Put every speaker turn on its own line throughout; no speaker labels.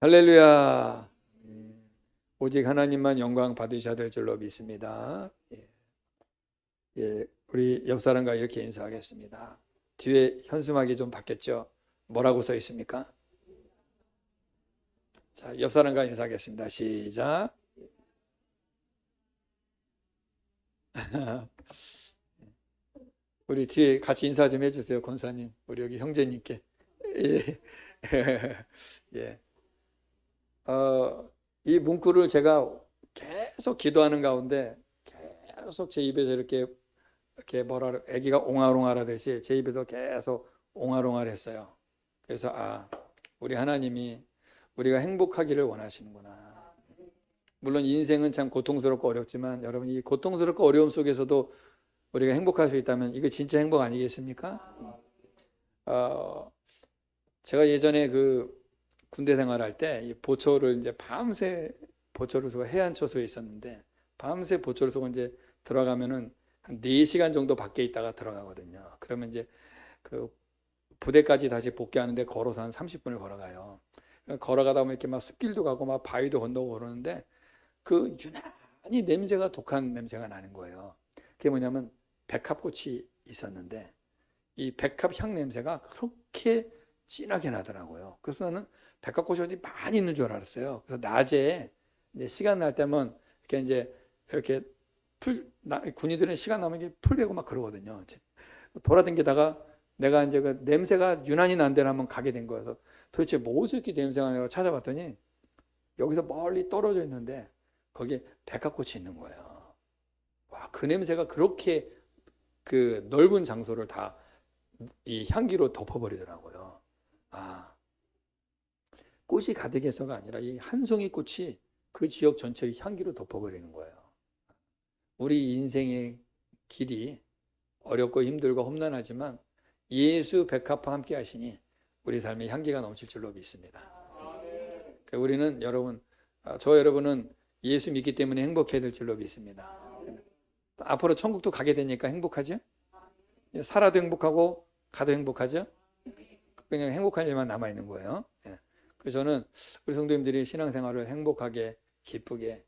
할렐루야. 오직 하나님만 영광 받으셔야 될 줄로 믿습니다. 우리 옆 사람과 이렇게 인사하겠습니다. 뒤에 현수막이 좀 바뀌었죠? 뭐라고 써 있습니까? 자, 옆 사람과 인사하겠습니다. 시작. 우리 뒤에 같이 인사 좀 해주세요, 권사님. 우리 여기 형제님께. 예. 예. 이 문구를 제가 계속 기도하는 가운데 계속 제 입에서 이렇게 아기가 옹알옹알 하듯이 제 입에서 계속 옹알옹알 했어요. 그래서 우리 하나님이 우리가 행복하기를 원하시는구나. 물론 인생은 참 고통스럽고 어렵지만 여러분, 이 고통스럽고 어려움 속에서도 우리가 행복할 수 있다면 이거 진짜 행복 아니겠습니까? 제가 예전에 군대 생활할 때 이 보초를 이제 밤새 보초를 서고 해안초소에 있었는데 밤새 보초를 서고 이제 들어가면은 한 4시간 정도 밖에 있다가 들어가거든요. 그러면 이제 부대까지 다시 복귀하는데 걸어서 한 30분을 걸어가요. 걸어가다 보면 이렇게 막 숲길도 가고 막 바위도 건너고 그러는데 유난히 냄새가 독한 냄새가 나는 거예요. 그게 뭐냐면 백합꽃이 있었는데 이 백합 향 냄새가 그렇게 진하게 나더라고요. 그래서 나는 백합꽃이 어디 많이 있는 줄 알았어요. 그래서 낮에 이제 시간 날 때면 이렇게 군인들은 시간 나면 이렇게 풀 베고 막 그러거든요. 돌아다니다가 내가 이제 그 냄새가 유난히 난 데를 한번 가게 된 거여서 도대체 뭐지 이렇게 냄새가 나고 찾아봤더니 여기서 멀리 떨어져 있는데 거기에 백합꽃이 있는 거예요. 와, 그 냄새가 그렇게 넓은 장소를 다 이 향기로 덮어버리더라고요. 꽃이 가득해서가 아니라 이 한 송이 꽃이 그 지역 전체를 향기로 덮어버리는 거예요. 우리 인생의 길이 어렵고 힘들고 험난하지만 예수 백합과 함께 하시니 우리 삶에 향기가 넘칠 줄로 믿습니다. 우리는 여러분은 예수 믿기 때문에 행복해야 될 줄로 믿습니다. 앞으로 천국도 가게 되니까 행복하죠? 살아도 행복하고 가도 행복하죠? 그냥 행복한 일만 남아있는 거예요. 그래서 저는 우리 성도님들이 신앙생활을 행복하게 기쁘게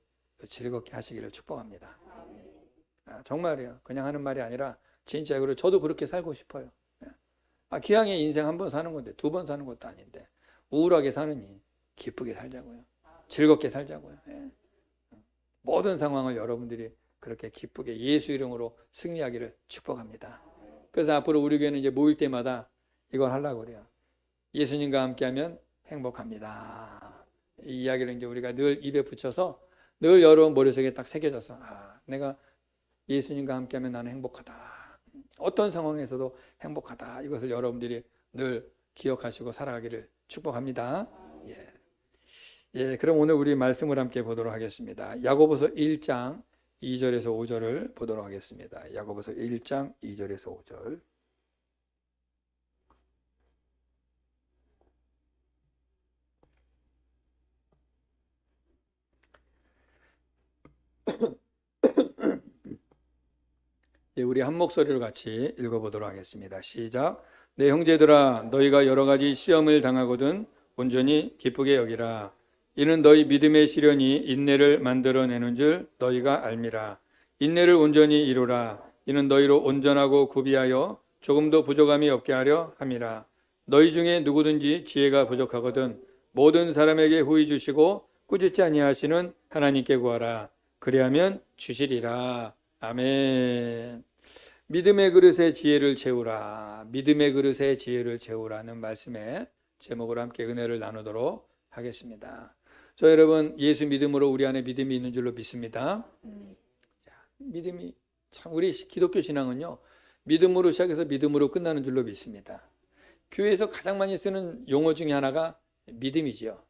즐겁게 하시기를 축복합니다. 정말이요. 그냥 하는 말이 아니라 진짜 그리고 저도 그렇게 살고 싶어요. 기왕에 인생 한 번 사는 건데 2번 사는 것도 아닌데 우울하게 사느니 기쁘게 살자고요. 즐겁게 살자고요. 모든 상황을 여러분들이 그렇게 기쁘게 예수 이름으로 승리하기를 축복합니다. 그래서 앞으로 우리 교회는 이제 모일 때마다 이걸 하려고 그래요. 예수님과 함께하면 행복합니다. 이 이야기를 이제 우리가 늘 입에 붙여서 늘 여러분 머릿속에 딱 새겨져서 내가 예수님과 함께하면 나는 행복하다. 어떤 상황에서도 행복하다. 이것을 여러분들이 늘 기억하시고 살아가기를 축복합니다. 그럼 오늘 우리 말씀을 함께 보도록 하겠습니다. 야고보서 1장 2절에서 5절을 보도록 하겠습니다. 야고보서 1장 2절에서 5절. 우리 한 목소리로 같이 읽어보도록 하겠습니다. 시작. 내 형제들아, 너희가 여러 가지 시험을 당하거든 온전히 기쁘게 여기라. 이는 너희 믿음의 시련이 인내를 만들어내는 줄 너희가 알미라. 인내를 온전히 이루라. 이는 너희로 온전하고 구비하여 조금도 부족함이 없게 하려 함이라. 너희 중에 누구든지 지혜가 부족하거든 모든 사람에게 후히 주시고 꾸짖지 아니하시는 하나님께 구하라. 그리하면 주시리라. 아멘. 믿음의 그릇에 지혜를 채우라. 믿음의 그릇에 지혜를 채우라는 말씀의 제목으로 함께 은혜를 나누도록 하겠습니다. 저 여러분, 예수 믿음으로 우리 안에 믿음이 있는 줄로 믿습니다. 믿음이 참, 우리 기독교 신앙은요, 믿음으로 시작해서 믿음으로 끝나는 줄로 믿습니다. 교회에서 가장 많이 쓰는 용어 중에 하나가 믿음이죠.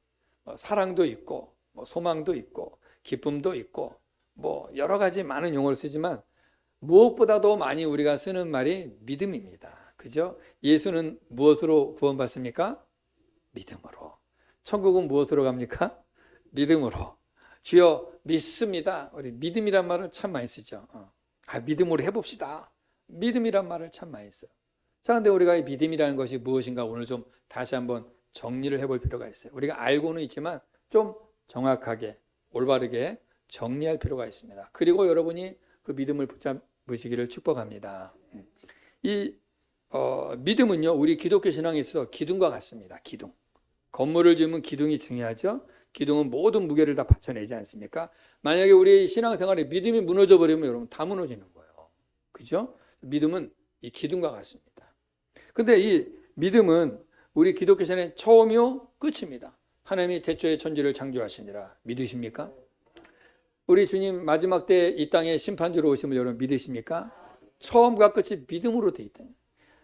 사랑도 있고 소망도 있고 기쁨도 있고 여러 가지 많은 용어를 쓰지만 무엇보다도 많이 우리가 쓰는 말이 믿음입니다. 그죠? 예수는 무엇으로 구원받습니까? 믿음으로. 천국은 무엇으로 갑니까? 믿음으로. 주여 믿습니다. 우리 믿음이란 말을 참 많이 쓰죠. 믿음으로 해봅시다. 믿음이란 말을 참 많이 써요. 자, 근데 우리가 이 믿음이라는 것이 무엇인가 오늘 좀 다시 한번 정리를 해볼 필요가 있어요. 우리가 알고는 있지만 좀 정확하게 올바르게 정리할 필요가 있습니다. 그리고 여러분이 그 믿음을 붙잡으시기를 축복합니다. 이 믿음은요, 우리 기독교 신앙에 있어서 기둥과 같습니다. 기둥. 건물을 지으면 기둥이 중요하죠. 기둥은 모든 무게를 다 받쳐내지 않습니까? 만약에 우리 신앙생활에 믿음이 무너져 버리면 여러분 다 무너지는 거예요. 그죠? 믿음은 이 기둥과 같습니다. 근데 이 믿음은 우리 기독교 신앙의 처음이요 끝입니다. 하나님이 태초에 천지를 창조하시니라. 믿으십니까? 우리 주님 마지막 때 이 땅에 심판주로 오심을 여러분 믿으십니까? 처음과 끝이 믿음으로 돼 있다.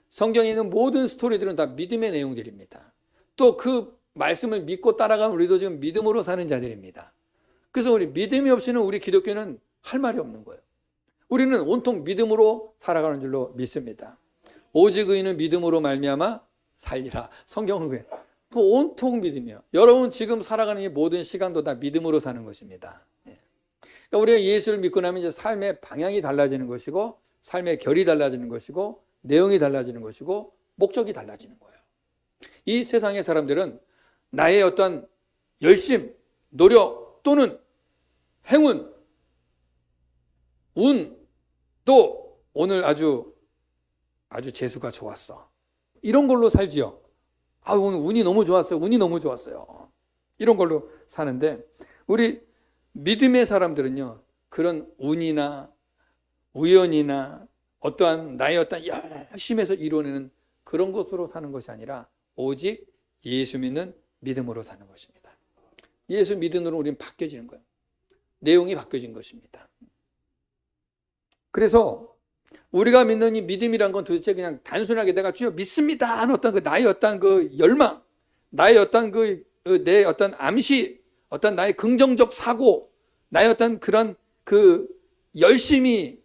성경에 있는 모든 스토리들은 다 믿음의 내용들입니다. 또 그 말씀을 믿고 따라가는 우리도 지금 믿음으로 사는 자들입니다. 그래서 우리 믿음이 없이는 우리 기독교는 할 말이 없는 거예요. 우리는 온통 믿음으로 살아가는 줄로 믿습니다. 오직 의인은 믿음으로 말미암아 살리라. 성경은 그래요. 그 온통 믿음이에요. 여러분 지금 살아가는 이 모든 시간도 다 믿음으로 사는 것입니다. 그러니까 우리가 예수를 믿고 나면 이제 삶의 방향이 달라지는 것이고, 삶의 결이 달라지는 것이고, 내용이 달라지는 것이고, 목적이 달라지는 거예요. 이 세상의 사람들은 나의 어떤 열심, 노력 또는 행운, 운, 또 오늘 아주 재수가 좋았어. 이런 걸로 살지요. 오늘 운이 너무 좋았어요. 운이 너무 좋았어요. 이런 걸로 사는데 우리 믿음의 사람들은요, 그런 운이나 우연이나 어떠한 나의 어떤 열심에서 이루어내는 그런 것으로 사는 것이 아니라 오직 예수 믿는 믿음으로 사는 것입니다. 예수 믿음으로 우리는 바뀌어지는 거예요. 내용이 바뀌어진 것입니다. 그래서 우리가 믿는 이 믿음이란 건 도대체 그냥 단순하게 내가 주여 믿습니다 하는 어떤 그 나의 어떤 그 열망, 나의 어떤 내 어떤 암시, 어떤 나의 긍정적 사고, 나의 어떤 그런 그 열심이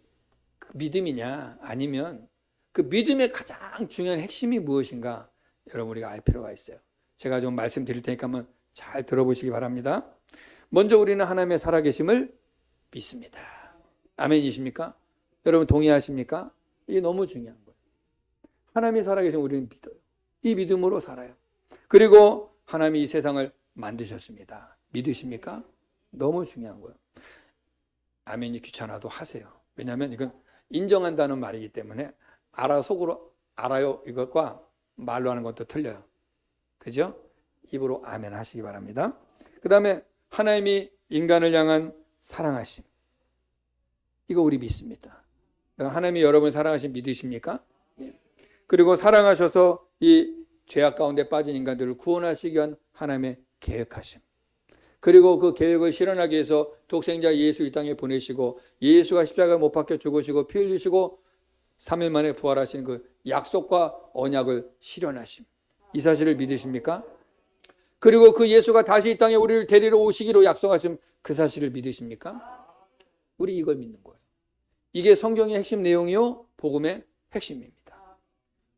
그 믿음이냐, 아니면 그 믿음의 가장 중요한 핵심이 무엇인가 여러분 우리가 알 필요가 있어요. 제가 좀 말씀드릴 테니까 한번 잘 들어보시기 바랍니다. 먼저 우리는 하나님의 살아계심을 믿습니다. 아멘이십니까? 여러분 동의하십니까? 이게 너무 중요한 거예요. 하나님이 살아계신 우리는 믿어요. 이 믿음으로 살아요. 그리고 하나님이 이 세상을 만드셨습니다. 믿으십니까? 너무 중요한 거예요. 아멘이 귀찮아도 하세요. 왜냐하면 이건 인정한다는 말이기 때문에 속으로 알아요 이것과 말로 하는 것도 틀려요. 그죠? 입으로 아멘 하시기 바랍니다. 그 다음에 하나님이 인간을 향한 사랑하심. 이거 우리 믿습니다. 하나님이 여러분 사랑하심 믿으십니까? 그리고 사랑하셔서 이 죄악 가운데 빠진 인간들을 구원하시기 위한 하나님의 계획하심. 그리고 그 계획을 실현하기 위해서 독생자 예수 이 땅에 보내시고 예수가 십자가에 못 박혀 죽으시고 피 흘리시고 3일 만에 부활하신 그 약속과 언약을 실현하심. 이 사실을 믿으십니까? 그리고 그 예수가 다시 이 땅에 우리를 데리러 오시기로 약속하신 그 사실을 믿으십니까? 우리 이걸 믿는 거예요. 이게 성경의 핵심 내용이요, 복음의 핵심입니다.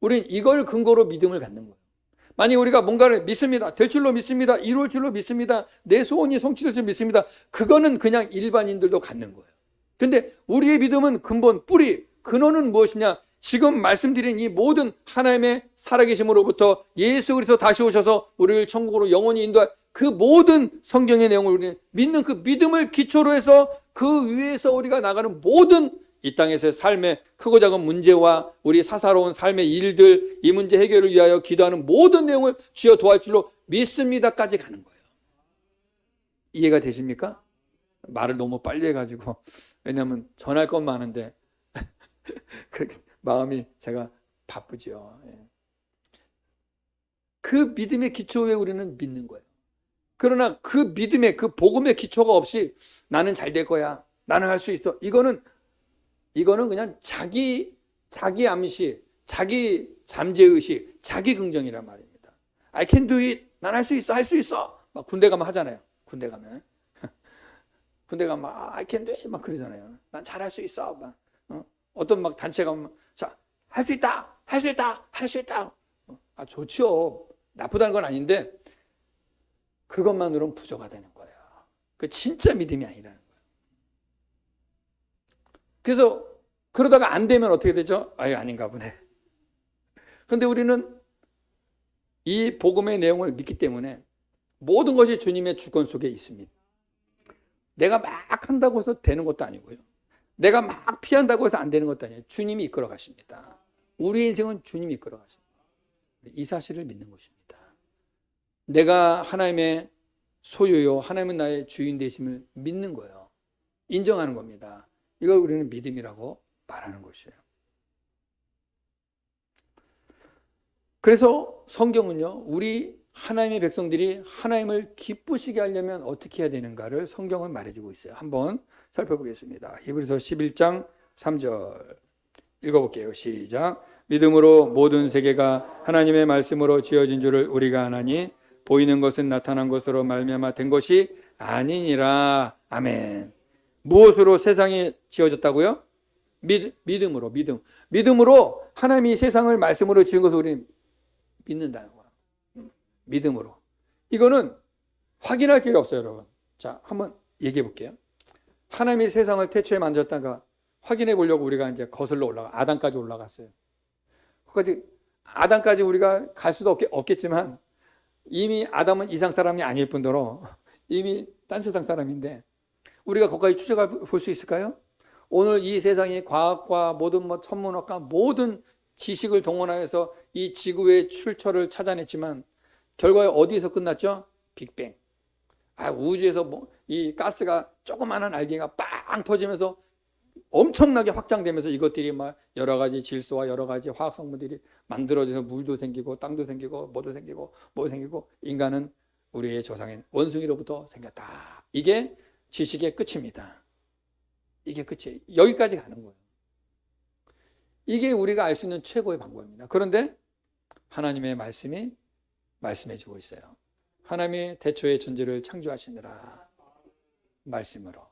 우린 이걸 근거로 믿음을 갖는 거예요. 만약 우리가 뭔가를 믿습니다. 될 줄로 믿습니다. 이룰 줄로 믿습니다. 내 소원이 성취될 줄 믿습니다. 그거는 그냥 일반인들도 갖는 거예요. 근데 우리의 믿음은 근본, 뿌리, 근원은 무엇이냐? 지금 말씀드린 이 모든 하나님의 살아계심으로부터 예수 그리스도 다시 오셔서 우리를 천국으로 영원히 인도할 그 모든 성경의 내용을 우리는 믿는 그 믿음을 기초로 해서 그 위에서 우리가 나가는 모든 이 땅에서의 삶의 크고 작은 문제와 우리 사사로운 삶의 일들, 이 문제 해결을 위하여 기도하는 모든 내용을 주여 도와줄 줄로 믿습니다까지 가는 거예요. 이해가 되십니까? 말을 너무 빨리 해가지고, 왜냐하면 전할 건 많은데 그렇게 마음이 제가 바쁘죠. 그 믿음의 기초에 우리는 믿는 거예요. 그러나 그 믿음의 그 복음의 기초가 없이 나는 잘 될 거야, 나는 할 수 있어, 이거는 그냥 자기 암시, 자기 잠재의식, 자기 긍정이란 말입니다. I can do it. 난 할 수 있어, 할 수 있어. 막 군대 가면 하잖아요. 군대 가면 I can do it 막 그러잖아요. 난 잘할 수 있어. 막 어떤 막 단체 가면 자, 할 수 있다, 할 수 있다, 할 수 있다. 좋죠. 나쁘다는 건 아닌데 그것만으로는 부족하 되는 거예요. 그 진짜 믿음이 아니라는 거예요. 그래서 그러다가 안 되면 어떻게 되죠? 아닌가 보네. 그런데 우리는 이 복음의 내용을 믿기 때문에 모든 것이 주님의 주권 속에 있습니다. 내가 막 한다고 해서 되는 것도 아니고요. 내가 막 피한다고 해서 안 되는 것도 아니에요. 주님이 이끌어 가십니다. 우리 인생은 주님이 이끌어 가십니다. 이 사실을 믿는 것입니다. 내가 하나님의 소유요, 하나님은 나의 주인 되심을 믿는 거예요. 인정하는 겁니다. 이걸 우리는 믿음이라고 말하는 것이에요. 그래서 성경은요, 우리 하나님의 백성들이 하나님을 기쁘시게 하려면 어떻게 해야 되는가를 성경은 말해주고 있어요. 한번 살펴보겠습니다. 히브리서 11장 3절 읽어볼게요. 시작. 믿음으로 모든 세계가 하나님의 말씀으로 지어진 줄을 우리가 아나니 보이는 것은 나타난 것으로 말미암아 된 것이 아니니라. 아멘. 무엇으로 세상이 지어졌다고요? 믿음으로. 믿음으로 하나님이 세상을 말씀으로 지은 것을 우리는 믿는다는 거예요. 믿음으로. 이거는 확인할 길이 없어요, 여러분. 자, 한번 얘기해 볼게요. 하나님이 세상을 태초에 만졌다가 확인해 보려고 우리가 이제 거슬러 아담까지 올라갔어요. 거기까지, 아담까지 우리가 갈 수도 없겠지만 이미 아담은 이상 사람이 아닐 뿐더러 이미 딴 세상 사람인데 우리가 거기까지 추적해 볼 수 있을까요? 오늘 이 세상이 과학과 모든 천문학과 모든 지식을 동원하여서 이 지구의 출처를 찾아냈지만 결과에 어디에서 끝났죠? 빅뱅. 우주에서 이 가스가 조그마한 알갱이가 빵 터지면서 엄청나게 확장되면서 이것들이 막 여러 가지 질소와 여러 가지 화학 성분들이 만들어져서 물도 생기고 땅도 생기고 뭐도 생기고 인간은 우리의 조상인 원숭이로부터 생겼다. 이게 지식의 끝입니다. 이게 끝이에요. 여기까지 가는 거예요. 이게 우리가 알 수 있는 최고의 방법입니다. 그런데 하나님의 말씀이 말씀해주고 있어요. 하나님이 태초의 존재를 창조하시느라 말씀으로.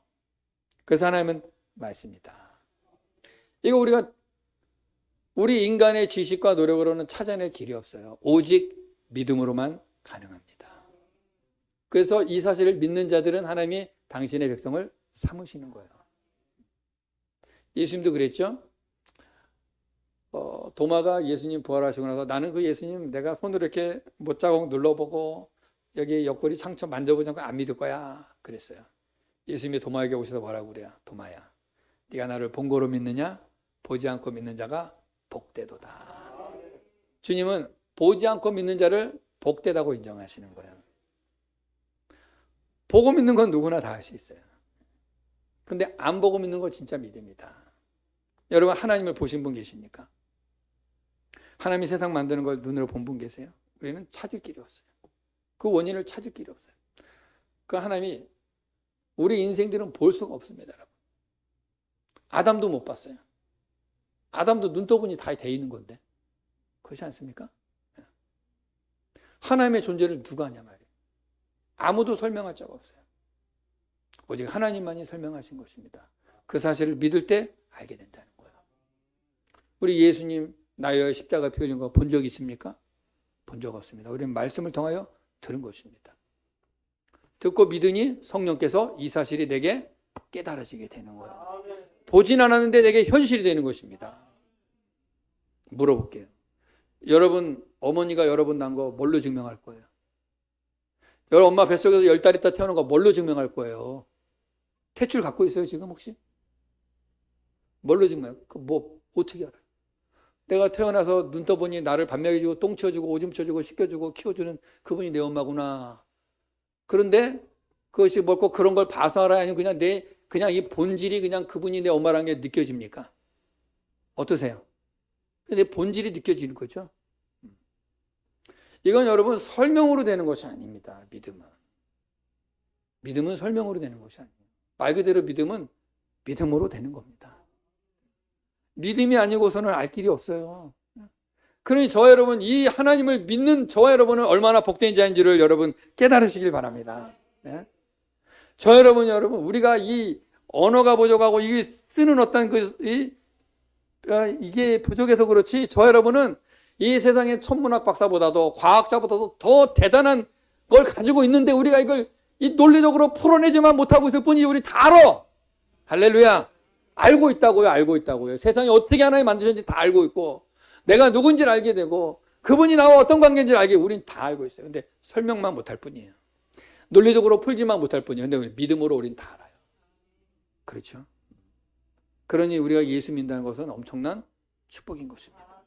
그래서 하나님은 말씀이다. 이거 우리 인간의 지식과 노력으로는 찾아낼 길이 없어요. 오직 믿음으로만 가능합니다. 그래서 이 사실을 믿는 자들은 하나님이 당신의 백성을 삼으시는 거예요. 예수님도 그랬죠? 도마가 예수님 부활하시고 나서 나는 그 예수님 내가 손으로 이렇게 못자국 눌러보고 여기 옆구리 상처 만져보지 않고 안 믿을 거야 그랬어요. 예수님이 도마에게 오셔서 뭐라고 그래요? 도마야, 네가 나를 본 거로 믿느냐? 보지 않고 믿는 자가 복되도다. 주님은 보지 않고 믿는 자를 복되다고 인정하시는 거예요. 보고 믿는 건 누구나 다 할 수 있어요. 그런데 안 보고 믿는 건 진짜 믿음이다. 여러분, 하나님을 보신 분 계십니까? 하나님이 세상 만드는 걸 눈으로 본 분 계세요? 우리는 찾을 길이 없어요. 그 원인을 찾을 길이 없어요. 그 하나님이 우리 인생들은 볼 수가 없습니다, 여러분. 아담도 못 봤어요. 아담도 눈떠보니 다 돼 있는 건데. 그렇지 않습니까? 하나님의 존재를 누가 하냐 말이에요. 아무도 설명할 자가 없어요. 오직 하나님만이 설명하신 것입니다. 그 사실을 믿을 때 알게 된다는 거예요. 우리 예수님 나의 십자가 피 흘린 거 본 적 있습니까? 본 적 없습니다. 우리는 말씀을 통하여 들은 것입니다. 듣고 믿으니 성령께서 이 사실이 내게 깨달아지게 되는 거예요. 보진 않았는데 내게 현실이 되는 것입니다. 물어볼게요. 여러분, 어머니가 여러분 낳은 거 뭘로 증명할 거예요? 여러분 엄마 뱃속에서 10달 있다 태어난 거 뭘로 증명할 거예요? 탯줄 갖고 있어요 지금 혹시? 뭘로 증명해요? 어떻게 알아요? 내가 태어나서 눈 떠보니 나를 밥 먹여주고 똥 치워주고 오줌 치워주고 씻겨주고 키워주는 그분이 내 엄마구나. 그런데 그것이 뭐고 그런 걸 봐서 알아야 아니면 그냥 이 본질이 그냥 그분이 내 엄마라는 게 느껴집니까? 어떠세요? 내 본질이 느껴지는 거죠. 이건 여러분 설명으로 되는 것이 아닙니다. 믿음은 설명으로 되는 것이 아니에요. 말 그대로 믿음은 믿음으로 되는 겁니다. 믿음이 아니고서는 알 길이 없어요. 그러니 저와 여러분, 이 하나님을 믿는 저와 여러분은 얼마나 복된 자인지를 여러분 깨달으시길 바랍니다. 네? 여러분, 우리가 이 언어가 부족하고 이 쓰는 어떤 이게 부족해서 그렇지, 여러분은 이 세상의 천문학 박사보다도 과학자보다도 더 대단한 걸 가지고 있는데 우리가 이걸 이 논리적으로 풀어내지만 못하고 있을 뿐이지 우리 다 알아. 할렐루야. 알고 있다고요. 세상이 어떻게 하나님 만드셨는지 다 알고 있고 내가 누군지를 알게 되고 그분이 나와 어떤 관계인지 알게 우린 다 알고 있어요. 근데 설명만 못할 뿐이에요. 논리적으로 풀지만 못할 뿐이에요. 근데 믿음으로 우린 다 알아요. 그렇죠? 그러니 우리가 예수 믿는다는 것은 엄청난 축복인 것입니다.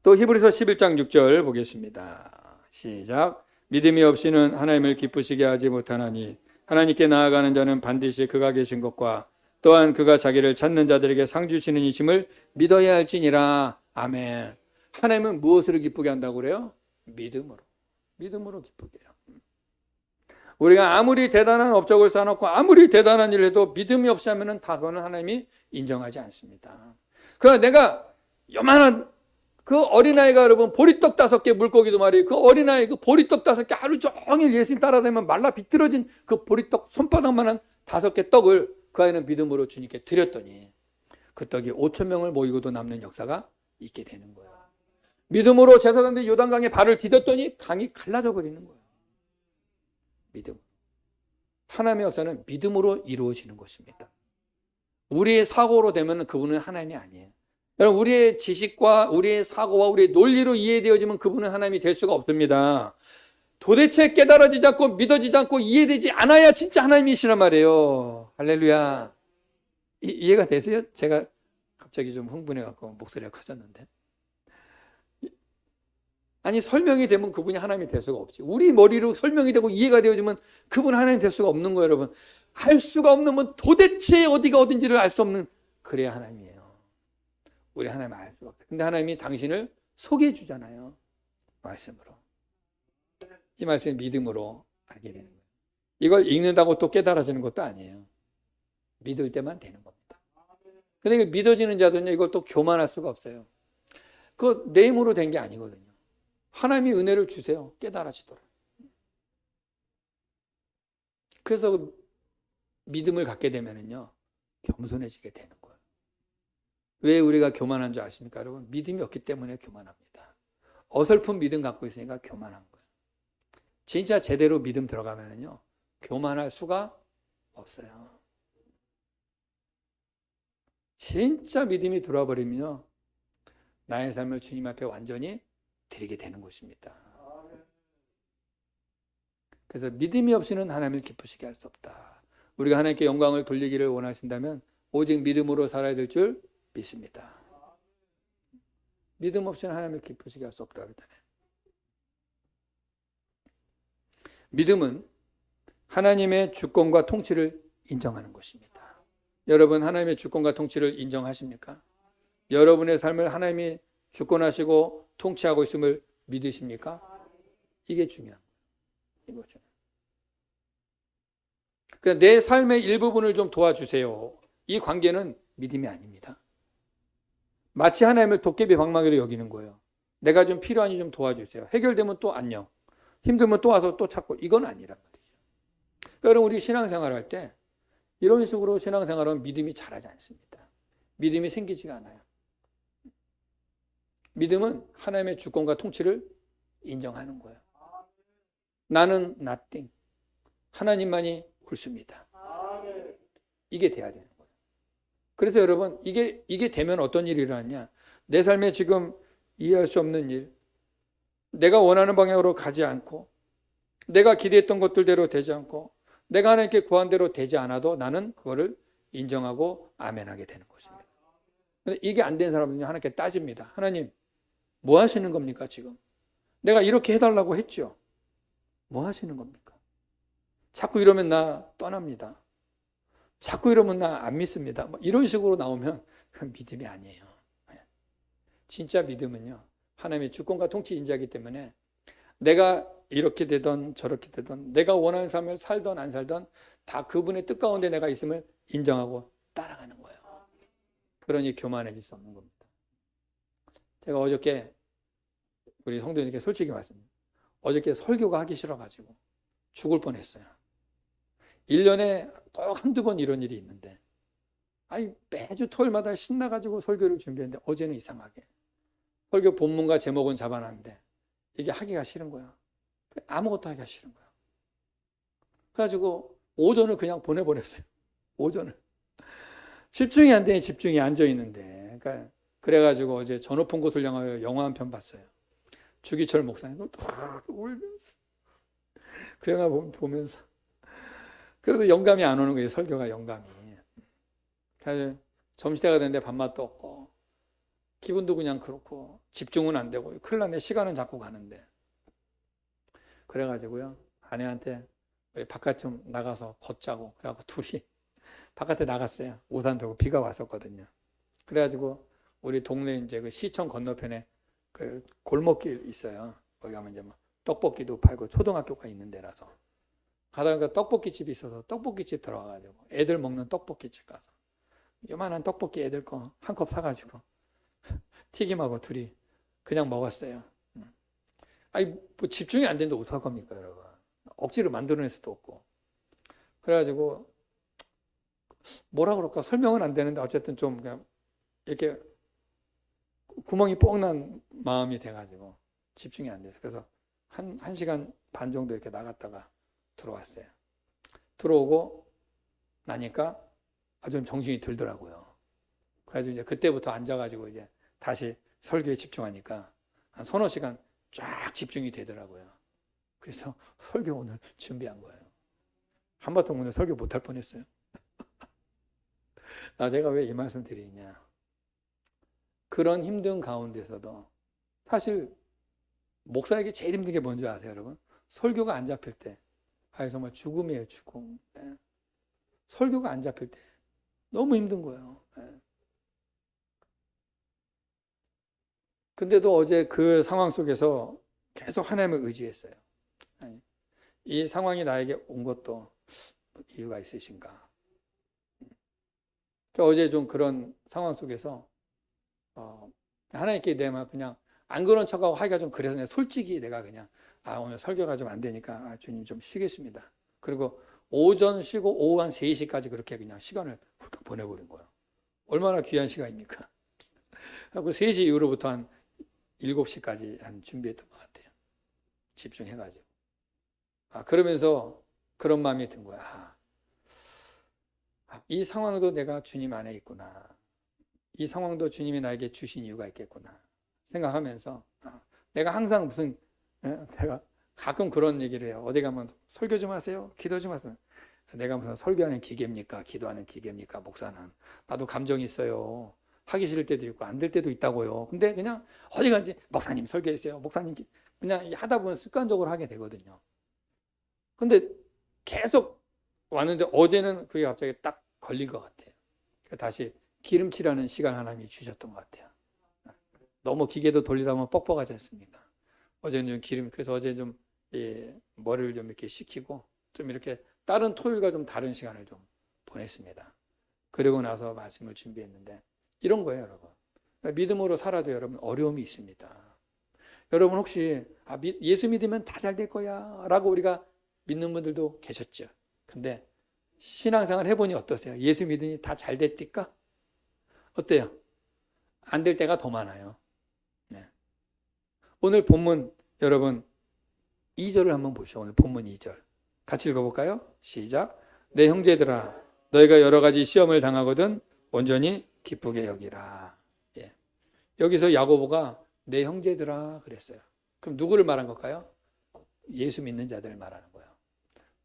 또 히브리서 11장 6절 보겠습니다. 시작. 믿음이 없이는 하나님을 기쁘시게 하지 못하나니 하나님께 나아가는 자는 반드시 그가 계신 것과 또한 그가 자기를 찾는 자들에게 상 주시는 이심을 믿어야 할지니라. 아멘. 하나님은 무엇으로 기쁘게 한다고 그래요? 믿음으로. 믿음으로 기쁘게 해요. 우리가 아무리 대단한 업적을 쌓아놓고 아무리 대단한 일을 해도 믿음이 없이 하면은 다 그거는 하나님이 인정하지 않습니다. 그러나 내가 요만한 그 어린아이가 여러분 보리떡 5개 물고기도 말이에요. 그 어린아이 그 보리떡 5개 하루 종일 예수님 따라다니면 말라 비틀어진 그 보리떡 손바닥만한 5개 떡을 그 아이는 믿음으로 주님께 드렸더니 그 떡이 5,000명을 모이고도 남는 역사가 있게 되는 거예요. 믿음으로 제사장들이 요단강에 발을 디뎠더니 강이 갈라져 버리는 거예요. 믿음. 하나님의 역사는 믿음으로 이루어지는 것입니다. 우리의 사고로 되면 그분은 하나님이 아니에요. 여러분, 우리의 지식과 우리의 사고와 우리의 논리로 이해되어지면 그분은 하나님이 될 수가 없습니다. 도대체 깨달아지지 않고 믿어지지 않고 이해되지 않아야 진짜 하나님이시란 말이에요. 할렐루야. 이해가 되세요? 제가 갑자기 좀 흥분해갖고 목소리가 커졌는데. 아니, 설명이 되면 그분이 하나님이 될 수가 없지. 우리 머리로 설명이 되고 이해가 되어지면 그분은 하나님이 될 수가 없는 거예요, 여러분. 알 수가 없는 건 도대체 어디가 어딘지를 알 수 없는, 그래야 하나님이에요. 우리 하나님 알 수가 없어요. 근데 하나님이 당신을 소개해 주잖아요. 말씀으로. 이 말씀을 믿음으로 알게 되는 거예요. 이걸 읽는다고 또 깨달아지는 것도 아니에요. 믿을 때만 되는 겁니다. 근데 믿어지는 자들은요, 이걸 또 교만할 수가 없어요. 그거 내 힘으로 된 게 아니거든요. 하나님이 은혜를 주세요. 깨달아지도록. 그래서 믿음을 갖게 되면은요, 겸손해지게 되는 거예요. 왜 우리가 교만한 줄 아십니까, 여러분? 믿음이 없기 때문에 교만합니다. 어설픈 믿음 갖고 있으니까 교만한 거예요. 진짜 제대로 믿음 들어가면은요, 교만할 수가 없어요. 진짜 믿음이 들어와 버리면요, 나의 삶을 주님 앞에 완전히 드리게 되는 것입니다. 그래서 믿음이 없이는 하나님을 기쁘시게 할 수 없다. 우리가 하나님께 영광을 돌리기를 원하신다면 오직 믿음으로 살아야 될 줄 믿습니다. 믿음 없이는 하나님을 기쁘시게 할 수 없다. 믿음은 하나님의 주권과 통치를 인정하는 것입니다. 여러분, 하나님의 주권과 통치를 인정하십니까? 여러분의 삶을 하나님이 주권하시고 통치하고 있음을 믿으십니까? 이게 중요한 거예요. 이거죠. 그러니까 내 삶의 일부분을 좀 도와주세요. 이 관계는 믿음이 아닙니다. 마치 하나님을 도깨비 방망이로 여기는 거예요. 내가 좀 필요하니 좀 도와주세요. 해결되면 또 안녕. 힘들면 또 와서 또 찾고. 이건 아니란 말이죠. 그러니까 여러분, 우리 신앙생활 할 때 이런 식으로 신앙생활하면 믿음이 자라지 않습니다. 믿음이 생기지가 않아요. 믿음은 하나님의 주권과 통치를 인정하는 거예요. 나는 nothing. 하나님만이 옳습니다. 이게 돼야 되는 거예요. 그래서 여러분, 이게 되면 어떤 일이 일어나냐? 내 삶에 지금 이해할 수 없는 일, 내가 원하는 방향으로 가지 않고, 내가 기대했던 것들대로 되지 않고, 내가 하나님께 구한 대로 되지 않아도 나는 그거를 인정하고 아멘하게 되는 것입니다. 근데 이게 안 된 사람은요, 하나님께 따집니다. 하나님, 뭐 하시는 겁니까, 지금? 내가 이렇게 해달라고 했죠. 뭐 하시는 겁니까? 자꾸 이러면 나 떠납니다. 자꾸 이러면 나 안 믿습니다. 뭐 이런 식으로 나오면 그건 믿음이 아니에요. 진짜 믿음은요, 하나님의 주권과 통치 인자이기 때문에 내가 이렇게 되던 저렇게 되던 내가 원하는 삶을 살던 안 살던 다 그분의 뜻 가운데 내가 있음을 인정하고 따라가는 거예요. 그러니 교만해질 수 없는 겁니다. 제가 어저께 우리 성도님께 솔직히 말씀드립니다. 어저께 설교가 하기 싫어가지고 죽을 뻔했어요. 1년에 꼭 한두 번 이런 일이 있는데, 아니 매주 토요일마다 신나가지고 설교를 준비했는데 어제는 이상하게 설교 본문과 제목은 잡아놨는데 이게 하기가 싫은 거야. 아무것도 하기가 싫은 거야. 그래가지고 오전을 그냥 보내버렸어요. 오전을. 집중이 안 되니 집중이 앉아있는데, 그러니까 그래가지고 어제 저 높은 곳을 향하여 영화 한 편 봤어요. 주기철 목사님 울면서 그 영화 보면서 그래도 영감이 안 오는 거예요. 설교가 영감이. 그래서 점심때가 됐는데 밥맛도 없고 기분도 그냥 그렇고 집중은 안 되고 큰일 났네. 시간은 자꾸 가는데. 그래가지고요 아내한테 우리 바깥 좀 나가서 걷자고 그래갖고 둘이 바깥에 나갔어요. 우산 들고 비가 왔었거든요. 그래가지고 우리 동네 이제 그 시청 건너편에 그 골목길 있어요. 거기 가면 이제 뭐 떡볶이도 팔고 초등학교가 있는 데라서 가다가 떡볶이 집이 있어서 떡볶이 집 들어가가지고 애들 먹는 떡볶이 집 가서 요만한 떡볶이 애들 거 한 컵 사가지고 튀김하고 둘이 그냥 먹었어요. 아니 뭐 집중이 안 되는데 어떡할 겁니까 여러분. 억지로 만들어낼 수도 없고. 그래가지고 뭐라 그럴까 설명은 안 되는데 어쨌든 좀 그냥 이렇게 구멍이 뽕 난 마음이 돼가지고 집중이 안 돼서 그래서 한 시간 반 정도 이렇게 나갔다가 들어왔어요. 들어오고 나니까 좀 정신이 들더라고요. 그래서 이제 그때부터 앉아가지고 이제 다시 설교에 집중하니까 한 서너 시간 쫙 집중이 되더라고요. 그래서 설교 오늘 준비한 거예요. 한바탕 오늘 설교 못할 뻔했어요. 제가 왜 이 말씀 드리냐. 그런 힘든 가운데서도 사실 목사에게 제일 힘든 게 뭔지 아세요, 여러분? 설교가 안 잡힐 때. 정말 죽음이에요, 죽음. 네. 설교가 안 잡힐 때 너무 힘든 거예요. 네. 근데도 어제 그 상황 속에서 계속 하나님을 의지했어요. 이 상황이 나에게 온 것도 이유가 있으신가. 어제 좀 그런 상황 속에서 하나님께 내가 그냥 안 그런 척하고 하기가 좀 그래서 내가 솔직히 내가 그냥 오늘 설교가 좀 안 되니까 주님 좀 쉬겠습니다. 그리고 오전 쉬고 오후 한 3시까지 그렇게 그냥 시간을 훌쩍 보내버린 거예요. 얼마나 귀한 시간입니까? 그리고 3시 이후로부터 한 7시까지 한 준비했던 것 같아요. 집중해가지고. 그러면서 그런 마음이 든 거야. 이 상황도 내가 주님 안에 있구나. 이 상황도 주님이 나에게 주신 이유가 있겠구나. 생각하면서 내가 항상 내가 가끔 그런 얘기를 해요. 어디 가면 설교 좀 하세요. 기도 좀 하세요. 내가 무슨 설교하는 기계입니까? 기도하는 기계입니까? 목사는. 나도 감정이 있어요. 하기 싫을 때도 있고 안 될 때도 있다고요. 근데 그냥 어디 간지 목사님 설교해 주세요. 목사님 그냥 하다 보면 습관적으로 하게 되거든요. 근데 계속 왔는데 어제는 그게 갑자기 딱 걸린 것 같아요. 다시 기름칠하는 시간 하나님이 주셨던 것 같아요. 너무 기계도 돌리다 보면 뻑뻑하지 않습니까? 어제는 좀 그래서 어제 좀 머리를 좀 이렇게 식히고 좀 이렇게 다른 토요일과 좀 다른 시간을 좀 보냈습니다. 그리고 나서 말씀을 준비했는데 이런 거예요, 여러분. 믿음으로 살아도 여러분 어려움이 있습니다. 여러분 혹시 예수 믿으면 다 잘 될 거야 라고 우리가 믿는 분들도 계셨죠. 근데 신앙생활 해보니 어떠세요? 예수 믿으니 다 잘 됐딜까? 어때요? 안 될 때가 더 많아요. 네. 오늘 본문 여러분 2절을 한번 보시죠. 오늘 본문 2절 같이 읽어볼까요? 시작. 내 형제들아 너희가 여러 가지 시험을 당하거든 온전히 기쁘게 여기라. 예. 여기서 야고보가 내 형제들아 그랬어요. 그럼 누구를 말한 걸까요? 예수 믿는 자들을 말하는 거예요.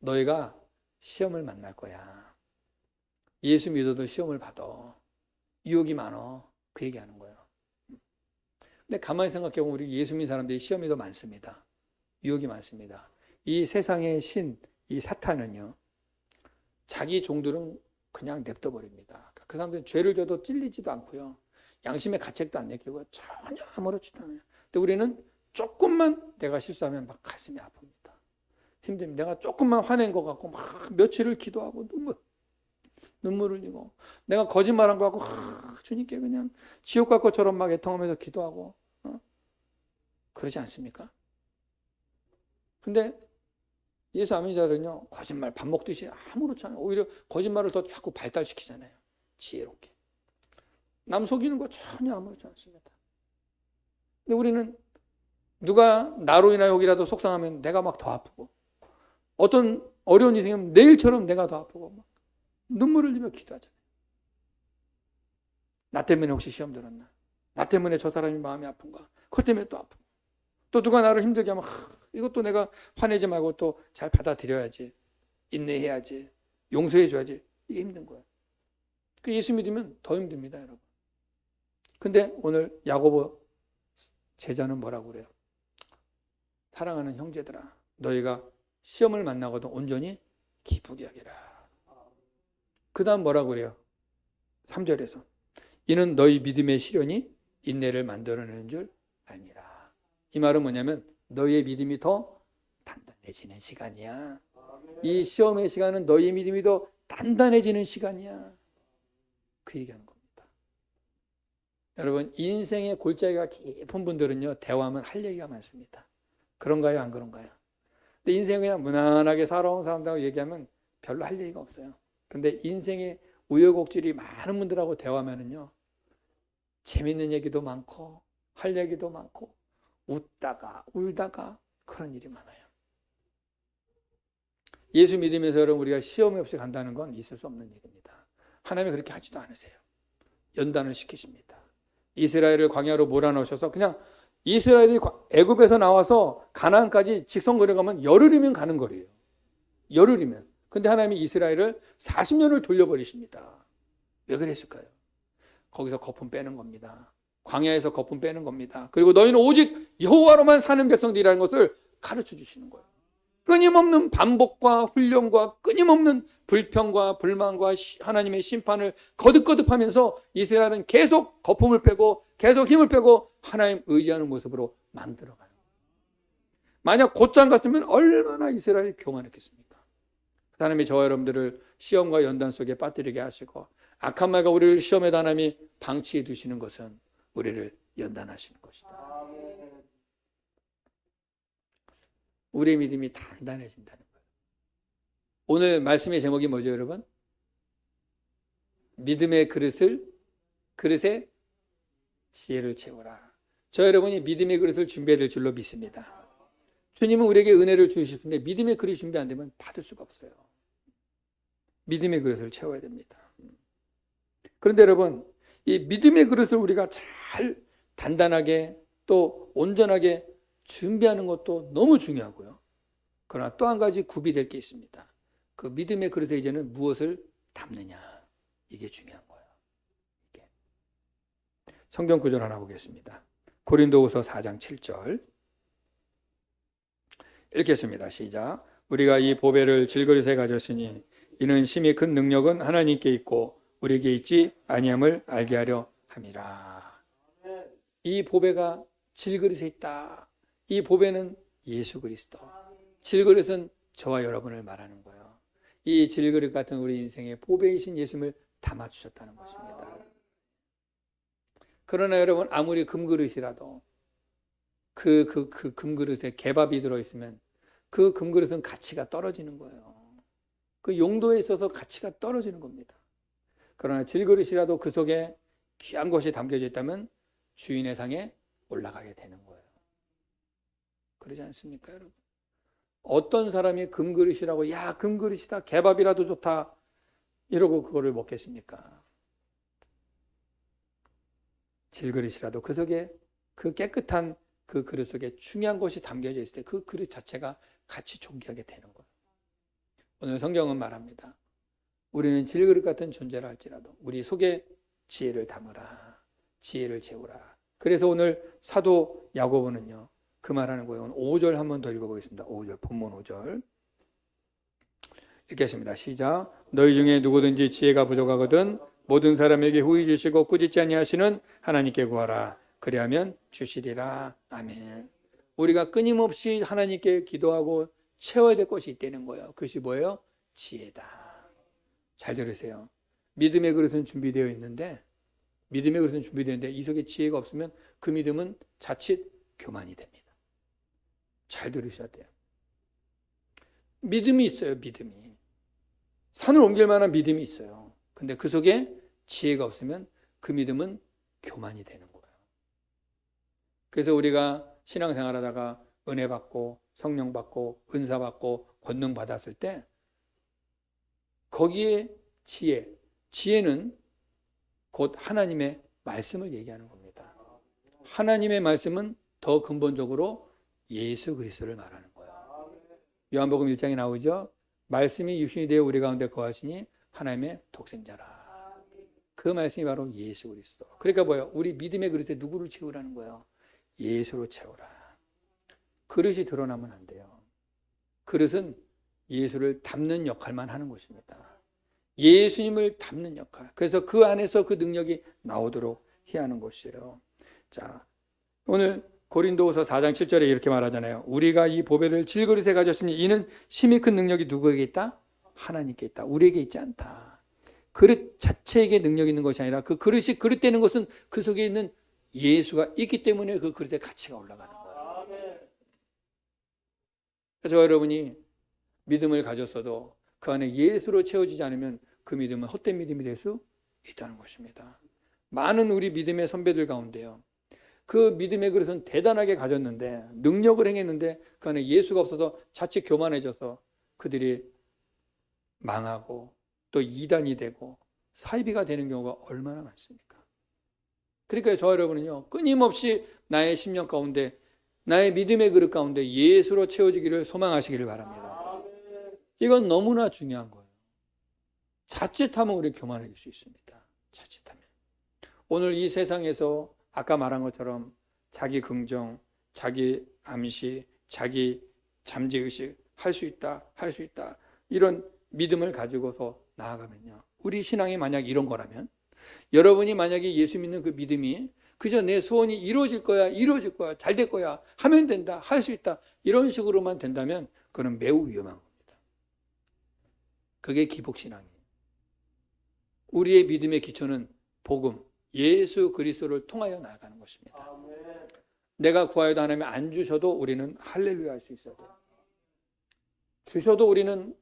너희가 시험을 만날 거야. 예수 믿어도 시험을 받아. 유혹이 많어. 그 얘기하는 거예요. 근데 가만히 생각해보면 우리 예수 믿는 사람들이 시험이 더 많습니다. 유혹이 많습니다. 이 세상의 신, 이 사탄은요. 자기 종들은 그냥 냅둬버립니다. 그 사람들은 죄를 져도 찔리지도 않고요. 양심의 가책도 안 느끼고 전혀 아무렇지도 않아요. 근데 우리는 조금만 내가 실수하면 막 가슴이 아픕니다. 힘듭니다. 내가 조금만 화낸 것 같고 막 며칠을 기도하고 눈물을 흘리고 내가 거짓말한 것 같고 주님께 그냥 지옥 갈 것처럼 막 애통하면서 기도하고 그러지 않습니까? 근데 예수 안 믿는 자들은요 거짓말 밥 먹듯이 아무렇지 않아요. 오히려 거짓말을 더 자꾸 발달시키잖아요. 지혜롭게 남 속이는 거 전혀 아무렇지 않습니다. 근데 우리는 누가 나로 인하여 혹이라도 속상하면 내가 막 더 아프고 어떤 어려운 일이 생기면 내일처럼 내가 더 아프고 막 눈물을 흘리며 기도하잖아요. 나 때문에 혹시 시험 들었나? 나 때문에 저 사람이 마음이 아픈가? 그것 때문에 또 아프고. 또 누가 나를 힘들게 하면 이것도 내가 화내지 말고 또 잘 받아들여야지. 인내해야지. 용서해줘야지. 이게 힘든 거예요. 그 예수 믿으면 더 힘듭니다, 여러분. 근데 오늘 야고보 제자는 뭐라고 그래요? 사랑하는 형제들아, 너희가 시험을 만나거든 온전히 기쁘게 여기라. 그 다음 뭐라고 그래요? 3절에서 이는 너희 믿음의 시련이 인내를 만들어내는 줄 알미라. 이 말은 뭐냐면 너희의 믿음이 더 단단해지는 시간이야. 이 시험의 시간은 너희의 믿음이 더 단단해지는 시간이야. 그 얘기하는 겁니다. 여러분, 인생의 골짜기가 깊은 분들은요, 대화하면 할 얘기가 많습니다. 그런가요, 안 그런가요? 근데 인생 그냥 무난하게 살아온 사람들하고 얘기하면 별로 할 얘기가 없어요. 근데 인생의 우여곡절이 많은 분들하고 대화하면은요, 재밌는 얘기도 많고, 할 얘기도 많고, 웃다가, 울다가, 그런 일이 많아요. 예수 믿으면서 여러분, 우리가 시험 없이 간다는 건 있을 수 없는 일입니다. 하나님이 그렇게 하지도 않으세요. 연단을 시키십니다. 이스라엘을 광야로 몰아넣으셔서 그냥 이스라엘이 애굽에서 나와서 가나안까지 직선거리를 가면 열흘이면 가는 거리예요. 열흘이면. 근데 하나님이 이스라엘을 40년을 돌려버리십니다. 왜 그랬을까요? 거기서 거품 빼는 겁니다. 광야에서 거품 빼는 겁니다. 그리고 너희는 오직 여호와로만 사는 백성들이라는 것을 가르쳐 주시는 거예요. 끊임없는 반복과 훈련과 끊임없는 불평과 불만과 하나님의 심판을 거듭거듭하면서 이스라엘은 계속 거품을 빼고 계속 힘을 빼고 하나님 의지하는 모습으로 만들어가요. 만약 곧장 갔으면 얼마나 이스라엘이 교만했겠습니까? 하나님이 저와 여러분들을 시험과 연단 속에 빠뜨리게 하시고 악한 말과 우리를 시험에 하나님이 방치해 두시는 것은 우리를 연단하시는 것이다. 우리의 믿음이 단단해진다는 거예요. 오늘 말씀의 제목이 뭐죠, 여러분? 믿음의 그릇에 지혜를 채워라. 저 여러분이 믿음의 그릇을 준비해야 될 줄로 믿습니다. 주님은 우리에게 은혜를 주시는데 믿음의 그릇이 준비 안 되면 받을 수가 없어요. 믿음의 그릇을 채워야 됩니다. 그런데 여러분, 이 믿음의 그릇을 우리가 잘 단단하게 또 온전하게 준비하는 것도 너무 중요하고요. 그러나 또 한 가지 구비될 게 있습니다. 그 믿음의 그릇에 이제는 무엇을 담느냐, 이게 중요한 거예요. 이게. 성경 구절 하나 보겠습니다. 고린도후서 4장 7절 읽겠습니다. 시작. 우리가 이 보배를 질그릇에 가졌으니 이는 심히 큰 능력은 하나님께 있고 우리에게 있지 아니함을 알게 하려 함이라. 이 보배가 질그릇에 있다. 이 보배는 예수 그리스도. 질그릇은 저와 여러분을 말하는 거예요. 이 질그릇 같은 우리 인생의 보배이신 예수님을 담아주셨다는 것입니다. 그러나 여러분, 아무리 금그릇이라도 그 금그릇에 개밥이 들어있으면 그 금그릇은 가치가 떨어지는 거예요. 그 용도에 있어서 가치가 떨어지는 겁니다. 그러나 질그릇이라도 그 속에 귀한 것이 담겨져 있다면 주인의 상에 올라가게 되는 거예요. 그러지 않습니까, 여러분? 어떤 사람이 금그릇이라고 야 금그릇이다 개밥이라도 좋다 이러고 그거를 먹겠습니까? 질그릇이라도 그 속에 그 깨끗한 그 그릇 속에 중요한 것이 담겨져 있을 때 그 그릇 자체가 같이 존귀하게 되는 거예요. 오늘 성경은 말합니다. 우리는 질그릇 같은 존재라 할지라도 우리 속에 지혜를 담으라. 지혜를 채우라. 그래서 오늘 사도 야고보는요. 그 말하는 거예요. 5절 한 번 더 읽어보겠습니다. 5절 본문 5절 읽겠습니다. 시작. 너희 중에 누구든지 지혜가 부족하거든 모든 사람에게 후히 주시고 꾸짖지 아니하시는 하나님께 구하라. 그리하면 주시리라. 아멘. 우리가 끊임없이 하나님께 기도하고 채워야 될 것이 있다는 거예요. 그것이 뭐예요? 지혜다. 잘 들으세요. 믿음의 그릇은 준비되어 있는데 이 속에 지혜가 없으면 그 믿음은 자칫 교만이 됩니다. 잘 들으셔야 돼요. 믿음이 있어요. 믿음이. 산을 옮길 만한 믿음이 있어요. 근데 그 속에 지혜가 없으면 그 믿음은 교만이 되는 거예요. 그래서 우리가 신앙생활 하다가 은혜 받고 성령 받고 은사 받고 권능 받았을 때 거기에 지혜는 곧 하나님의 말씀을 얘기하는 겁니다. 하나님의 말씀은 더 근본적으로 예수 그리스도를 말하는 거예요. 요한복음 1장에 나오죠. 말씀이 육신이 되어 우리 가운데 거하시니 하나님의 독생자라. 그 말씀이 바로 예수 그리스도. 그러니까 뭐예요? 우리 믿음의 그릇에 누구를 채우라는 거예요? 예수로 채우라. 그릇이 드러나면 안 돼요. 그릇은 예수를 담는 역할만 하는 것입니다. 예수님을 담는 역할. 그래서 그 안에서 그 능력이 나오도록 해야 하는 것이에요. 자, 오늘 고린도후서 4장 7절에 이렇게 말하잖아요. 우리가 이 보배를 질그릇에 가졌으니 이는 심히 큰 능력이 누구에게 있다? 하나님께 있다. 우리에게 있지 않다. 그릇 자체에게 능력이 있는 것이 아니라 그 그릇이 그릇되는 것은 그 속에 있는 예수가 있기 때문에 그 그릇의 가치가 올라가는 거예요. 저와 여러분이 믿음을 가졌어도 그 안에 예수로 채워지지 않으면 그 믿음은 헛된 믿음이 될 수 있다는 것입니다. 많은 우리 믿음의 선배들 가운데요, 그 믿음의 그릇은 대단하게 가졌는데 능력을 행했는데 그 안에 예수가 없어서 자칫 교만해져서 그들이 망하고 또 이단이 되고 사이비가 되는 경우가 얼마나 많습니까? 그러니까 저와 여러분은요, 끊임없이 나의 심령 가운데, 나의 믿음의 그릇 가운데 예수로 채워지기를 소망하시기를 바랍니다. 이건 너무나 중요한 거예요. 자칫하면 우리 교만해질 수 있습니다. 자칫하면. 오늘 이 세상에서 아까 말한 것처럼 자기 긍정, 자기 암시, 자기 잠재의식 할 수 있다, 할 수 있다, 이런 믿음을 가지고서 나아가면요, 우리 신앙이 만약 이런 거라면, 여러분이 만약에 예수 믿는 그 믿음이 그저 내 소원이 이루어질 거야, 이루어질 거야, 잘 될 거야, 하면 된다, 할 수 있다, 이런 식으로만 된다면 그건 매우 위험한 겁니다. 그게 기복신앙이에요. 우리의 믿음의 기초는 복음, 예수 그리스도를 통하여 나아가는 것입니다. 내가 구하여도 하나님이 안 주셔도 우리는 할렐루야 할 수 있어야 돼요. 주셔도 우리는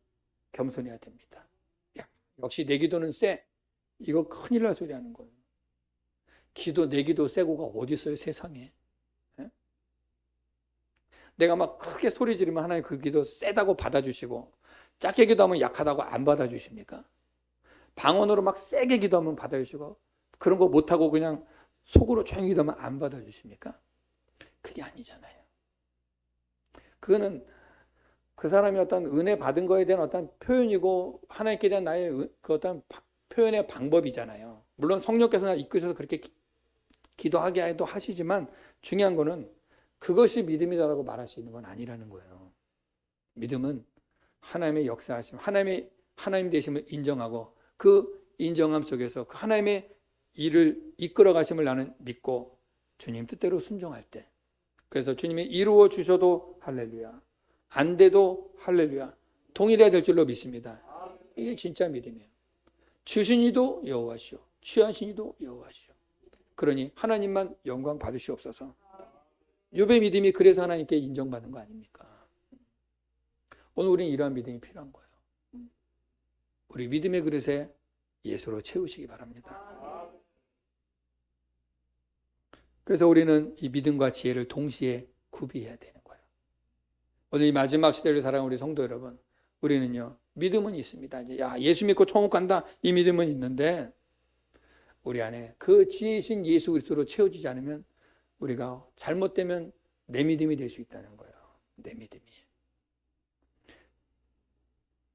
겸손해야 됩니다. 야, 역시 내 기도는 세. 이거 큰일 날 소리 하는 거예요. 내 기도 세고가 어디 있어요, 세상에. 네? 내가 막 크게 소리 지르면 하나님 그 기도 세다고 받아주시고, 작게 기도하면 약하다고 안 받아주십니까? 방언으로 막 세게 기도하면 받아주시고, 그런 거 못하고 그냥 속으로 조용히 기도하면 안 받아주십니까? 그게 아니잖아요. 그거는 그 사람이 어떤 은혜 받은 거에 대한 어떤 표현이고 하나님께 대한 나의 그 어떤 표현의 방법이잖아요. 물론 성령께서 이끄셔서 그렇게 기도하게 해도 하시지만 중요한 거는 그것이 믿음이다라고 말할 수 있는 건 아니라는 거예요. 믿음은 하나님의 역사하심, 하나님 되심을 인정하고 그 인정함 속에서 그 하나님의 일을 이끌어 가심을 나는 믿고 주님 뜻대로 순종할 때, 그래서 주님이 이루어 주셔도 할렐루야, 안 돼도 할렐루야, 동일해야 될 줄로 믿습니다. 이게 진짜 믿음이에요. 주신 이도 여호와시오, 취하신 이도 여호와시오. 그러니 하나님만 영광 받으시옵소서. 욥의 믿음이 그래서 하나님께 인정받는 거 아닙니까? 오늘 우리는 이러한 믿음이 필요한 거예요. 우리 믿음의 그릇에 예수로 채우시기 바랍니다. 그래서 우리는 이 믿음과 지혜를 동시에 구비해야 되는 거예요. 오늘 이 마지막 시대를 살아가는 우리 성도 여러분, 우리는요, 믿음은 있습니다. 이제 예수 믿고 천국 간다, 이 믿음은 있는데 우리 안에 그 지혜이신 예수 그리스도로 채워지지 않으면 우리가 잘못되면 내 믿음이 될 수 있다는 거예요. 내 믿음이.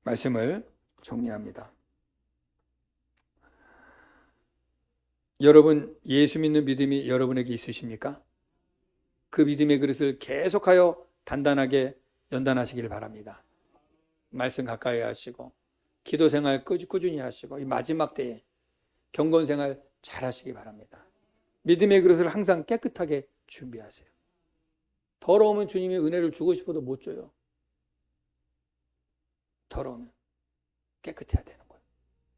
말씀을 정리합니다. 여러분, 예수 믿는 믿음이 여러분에게 있으십니까? 그 믿음의 그릇을 계속하여 단단하게 연단하시길 바랍니다. 말씀 가까이 하시고 기도 생활 꾸준히 하시고 이 마지막 때에 경건 생활 잘 하시기 바랍니다. 믿음의 그릇을 항상 깨끗하게 준비하세요. 더러우면 주님의 은혜를 주고 싶어도 못 줘요. 더러우면 깨끗해야 되는 거예요.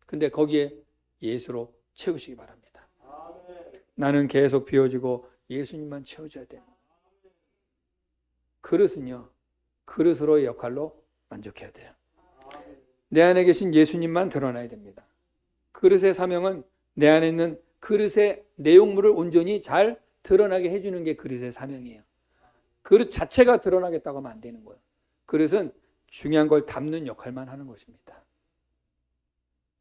근데 거기에 예수로 채우시기 바랍니다. 나는 계속 비워지고 예수님만 채워줘야 돼요. 그릇은요, 그릇으로의 역할로 만족해야 돼요. 내 안에 계신 예수님만 드러나야 됩니다. 그릇의 사명은 내 안에 있는 그릇의 내용물을 온전히 잘 드러나게 해주는 게 그릇의 사명이에요. 그릇 자체가 드러나겠다고 하면 안 되는 거예요. 그릇은 중요한 걸 담는 역할만 하는 것입니다.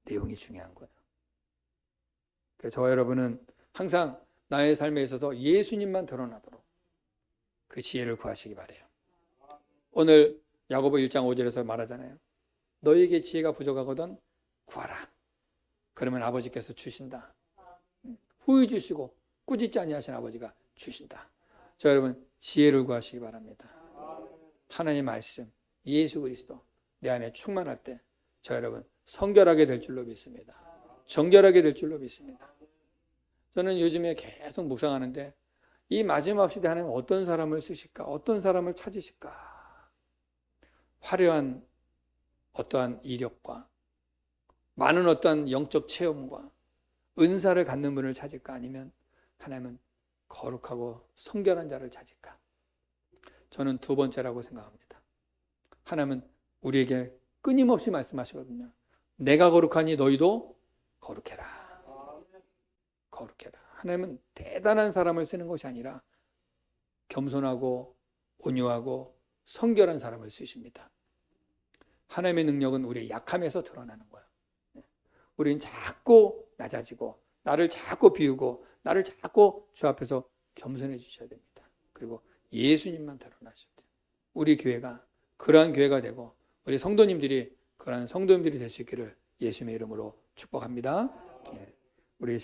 내용이 중요한 거예요. 그래서 저와 여러분은 항상 나의 삶에 있어서 예수님만 드러나도록 그 지혜를 구하시기 바라요. 오늘 야고보 1장 5절에서 말하잖아요. 너에게 지혜가 부족하거든 구하라. 그러면 아버지께서 주신다. 후히 주시고 꾸짖지 아니하신 아버지가 주신다. 자, 여러분 지혜를 구하시기 바랍니다. 하나님의 말씀, 예수 그리스도 내 안에 충만할 때 자, 여러분 성결하게 될 줄로 믿습니다. 정결하게 될 줄로 믿습니다. 저는 요즘에 계속 묵상하는데 이 마지막 시대 하나님 어떤 사람을 쓰실까? 어떤 사람을 찾으실까? 화려한 어떠한 이력과 많은 어떠한 영적 체험과 은사를 갖는 분을 찾을까? 아니면 하나님은 거룩하고 성결한 자를 찾을까? 저는 두 번째라고 생각합니다. 하나님은 우리에게 끊임없이 말씀하시거든요. 내가 거룩하니 너희도 거룩해라. 거룩해라. 하나님은 대단한 사람을 쓰는 것이 아니라 겸손하고 온유하고 성결한 사람을 쓰십니다. 하나님의 능력은 우리의 약함에서 드러나는 거예요. 우리는 자꾸 낮아지고 나를 자꾸 비우고 나를 자꾸 주 앞에서 겸손해 주셔야 됩니다. 그리고 예수님만 드러나셔야 돼요. 우리 교회가 그러한 교회가 되고 우리 성도님들이 그러한 성도님들이 될 수 있기를 예수님의 이름으로 축복합니다. 우리